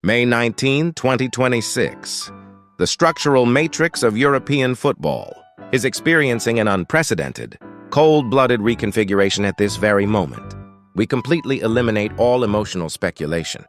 May 19, 2026. The structural matrix of European football is experiencing an unprecedented, cold-blooded reconfiguration at this very moment. We completely eliminate all emotional speculation,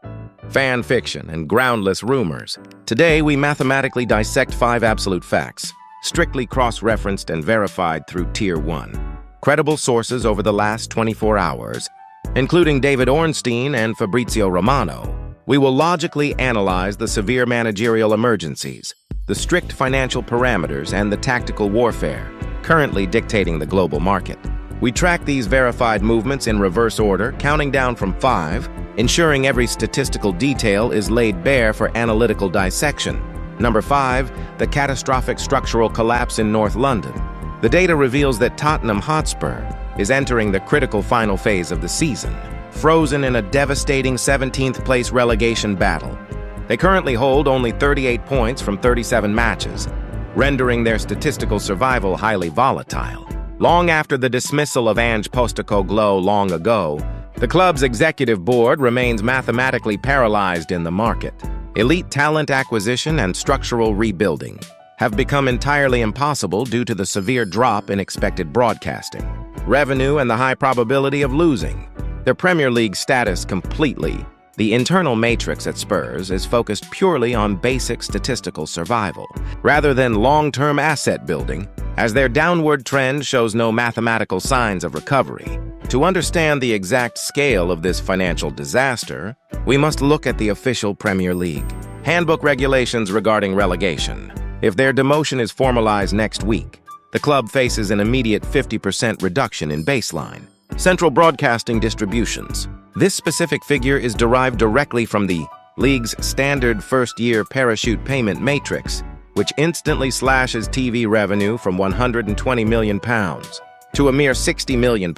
fan fiction, and groundless rumors. Today, we mathematically dissect 5 absolute facts, strictly cross-referenced and verified through Tier 1. Credible sources over the last 24 hours, including David Ornstein and Fabrizio Romano. We will logically analyze the severe managerial emergencies, the strict financial parameters, and the tactical warfare currently dictating the global market. We track these verified movements in reverse order, counting down from 5, ensuring every statistical detail is laid bare for analytical dissection. Number 5, the catastrophic structural collapse in North London. The data reveals that Tottenham Hotspur is entering the critical final phase of the season, frozen in a devastating 17th place relegation battle. They currently hold only 38 points from 37 matches, rendering their statistical survival highly volatile. Long after the dismissal of Ange Postecoglou long ago, the club's executive board remains mathematically paralyzed in the market. Elite talent acquisition and structural rebuilding have become entirely impossible due to the severe drop in expected broadcasting revenue and the high probability of losing their Premier League status completely. The internal matrix at Spurs is focused purely on basic statistical survival, rather than long-term asset building, as their downward trend shows no mathematical signs of recovery. To understand the exact scale of this financial disaster, we must look at the official Premier League handbook regulations regarding relegation. If their demotion is formalized next week, the club faces an immediate 50% reduction in baseline central broadcasting distributions. This specific figure is derived directly from the league's standard first-year parachute payment matrix, which instantly slashes TV revenue from £120 million to a mere £60 million.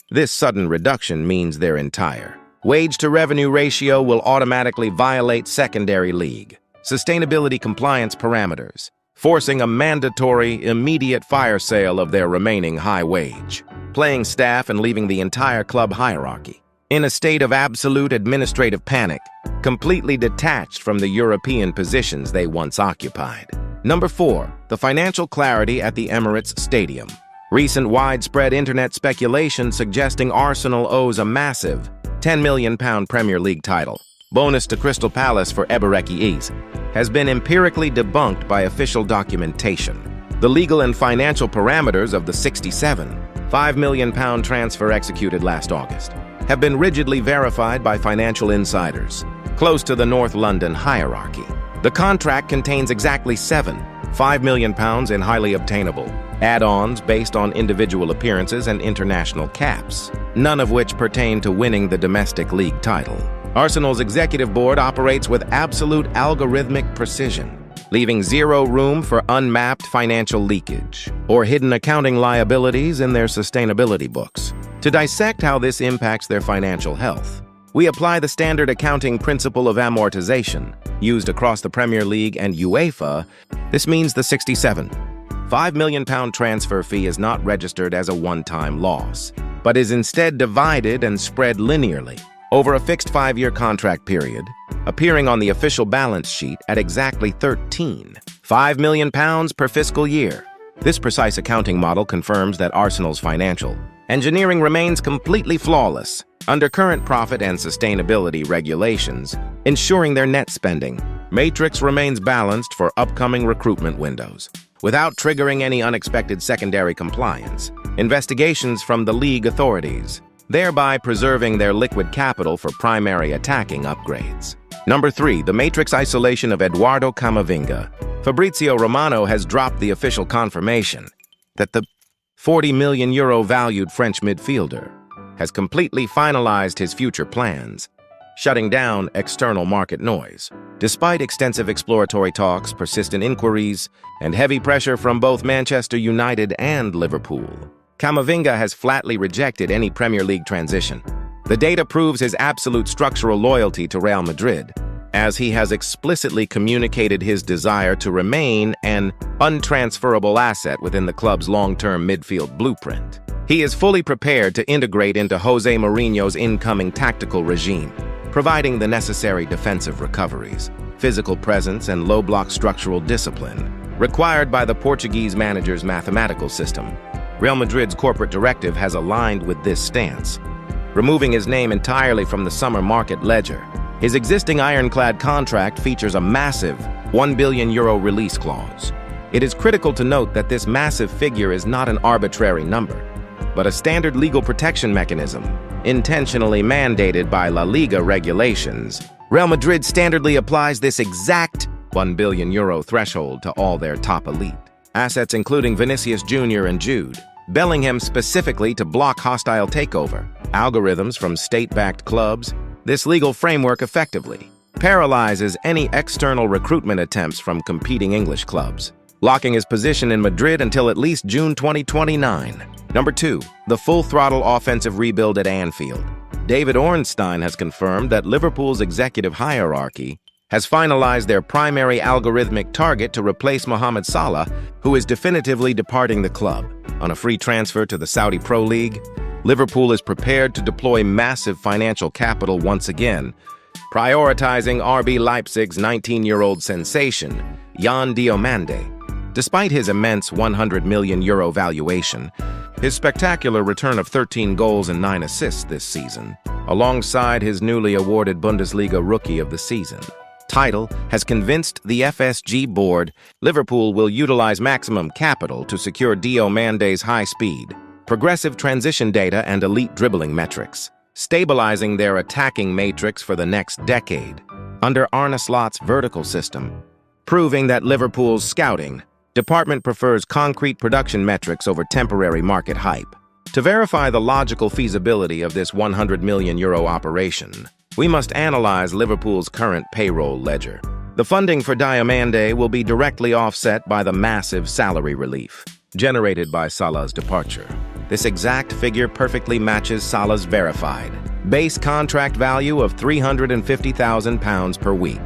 This sudden reduction means their entire wage-to-revenue ratio will automatically violate secondary league sustainability compliance parameters, forcing a mandatory, immediate fire sale of their remaining high-wage playing staff and leaving the entire club hierarchy in a state of absolute administrative panic, completely detached from the European positions they once occupied. Number 4, the financial clarity at the Emirates Stadium. Recent widespread internet speculation suggesting Arsenal owes a massive £10 million Premier League title, bonus to Crystal Palace for Eberechi has been empirically debunked by official documentation. The legal and financial parameters of the £67.5 million transfer executed last August have been rigidly verified by financial insiders close to the North London hierarchy. The contract contains exactly £5 million in highly obtainable add-ons based on individual appearances and international caps, none of which pertain to winning the domestic league title. Arsenal's executive board operates with absolute algorithmic precision, leaving zero room for unmapped financial leakage or hidden accounting liabilities in their sustainability books. To dissect how this impacts their financial health, we apply the standard accounting principle of amortization used across the Premier League and UEFA. This means the £67.5 million transfer fee is not registered as a one-time loss, but is instead divided and spread linearly over a fixed 5-year contract period, appearing on the official balance sheet at exactly £13.5 million per fiscal year. This precise accounting model confirms that Arsenal's financial engineering remains completely flawless under current profit and sustainability regulations, ensuring their net spending matrix remains balanced for upcoming recruitment windows, without triggering any unexpected secondary compliance investigations from the league authorities, thereby preserving their liquid capital for primary attacking upgrades. Number 3, the matrix isolation of Eduardo Camavinga. Fabrizio Romano has dropped the official confirmation that the €40 million valued French midfielder has completely finalized his future plans, shutting down external market noise. Despite extensive exploratory talks, persistent inquiries, and heavy pressure from both Manchester United and Liverpool, Camavinga has flatly rejected any Premier League transition. The data proves his absolute structural loyalty to Real Madrid, as he has explicitly communicated his desire to remain an untransferable asset within the club's long-term midfield blueprint. He is fully prepared to integrate into Jose Mourinho's incoming tactical regime, providing the necessary defensive recoveries, physical presence, and low-block structural discipline required by the Portuguese manager's mathematical system. Real Madrid's corporate directive has aligned with this stance, removing his name entirely from the summer market ledger. His existing ironclad contract features a massive €1 billion release clause. It is critical to note that this massive figure is not an arbitrary number, but a standard legal protection mechanism, intentionally mandated by La Liga regulations. Real Madrid standardly applies this exact €1 billion threshold to all their top elite assets, including Vinicius Jr. and Jude Bellingham, specifically to block hostile takeover algorithms from state-backed clubs. This legal framework effectively paralyzes any external recruitment attempts from competing English clubs, locking his position in Madrid until at least June 2029. Number 2, the full-throttle offensive rebuild at Anfield. David Ornstein has confirmed that Liverpool's executive hierarchy has finalized their primary algorithmic target to replace Mohamed Salah, who is definitively departing the club. On a free transfer to the Saudi Pro League, Liverpool is prepared to deploy massive financial capital once again, prioritizing RB Leipzig's 19-year-old sensation, Yan Diomande. Despite his immense €100 million valuation, his spectacular return of 13 goals and 9 assists this season, alongside his newly awarded Bundesliga Rookie of the Season title, has convinced the FSG board Liverpool will utilize maximum capital to secure Diomande's high-speed, progressive transition data and elite dribbling metrics, stabilizing their attacking matrix for the next decade under Arne Slot's vertical system, proving that Liverpool's scouting department prefers concrete production metrics over temporary market hype. To verify the logical feasibility of this €100 million operation, we must analyze Liverpool's current payroll ledger. The funding for Diomande will be directly offset by the massive salary relief generated by Salah's departure. This exact figure perfectly matches Salah's verified base contract value of £350,000 per week.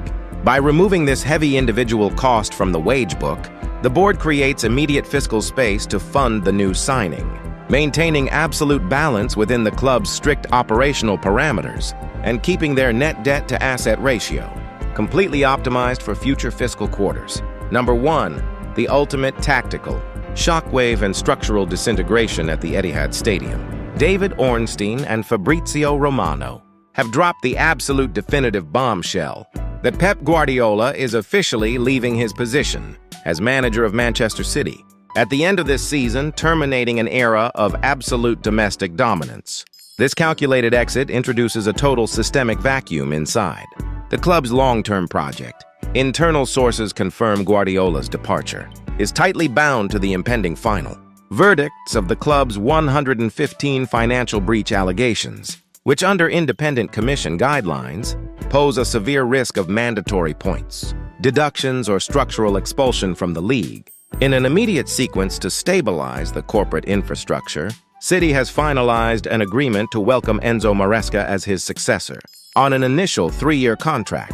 By removing this heavy individual cost from the wage book, the board creates immediate fiscal space to fund the new signing, maintaining absolute balance within the club's strict operational parameters and keeping their net debt-to-asset ratio completely optimized for future fiscal quarters. Number 1, the ultimate tactical shockwave and structural disintegration at the Etihad Stadium. David Ornstein and Fabrizio Romano have dropped the absolute definitive bombshell that Pep Guardiola is officially leaving his position as manager of Manchester City at the end of this season, terminating an era of absolute domestic dominance. This calculated exit introduces a total systemic vacuum inside the club's long-term project. Internal sources confirm Guardiola's departure is tightly bound to the impending final verdicts of the club's 115 financial breach allegations, which under independent commission guidelines pose a severe risk of mandatory points, deductions, or structural expulsion from the league. In an immediate sequence to stabilize the corporate infrastructure, City has finalized an agreement to welcome Enzo Maresca as his successor on an initial 3-year contract.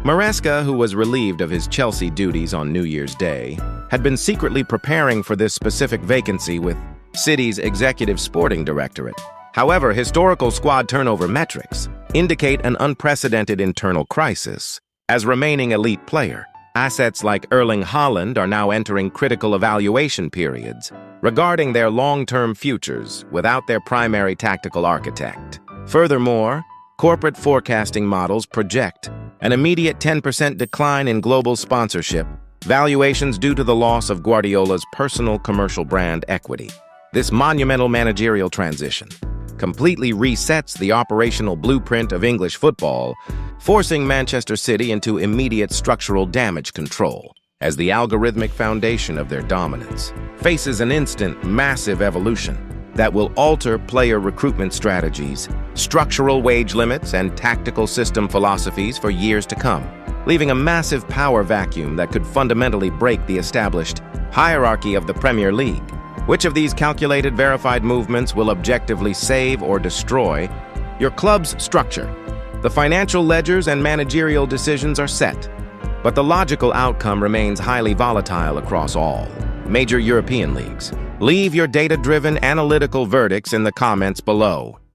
Maresca, who was relieved of his Chelsea duties on New Year's Day, had been secretly preparing for this specific vacancy with City's executive sporting directorate. However, historical squad turnover metrics indicate an unprecedented internal crisis. As remaining elite player, assets like Erling Haaland are now entering critical evaluation periods regarding their long-term futures without their primary tactical architect. Furthermore, corporate forecasting models project an immediate 10% decline in global sponsorship valuations due to the loss of Guardiola's personal commercial brand equity. This monumental managerial transition completely resets the operational blueprint of English football, forcing Manchester City into immediate structural damage control, as the algorithmic foundation of their dominance faces an instant, massive evolution that will alter player recruitment strategies, structural wage limits, and tactical system philosophies for years to come, leaving a massive power vacuum that could fundamentally break the established hierarchy of the Premier League. Which of these calculated, verified movements will objectively save or destroy your club's structure? The financial ledgers and managerial decisions are set, but the logical outcome remains highly volatile across all major European leagues. Leave your data-driven, analytical verdicts in the comments below.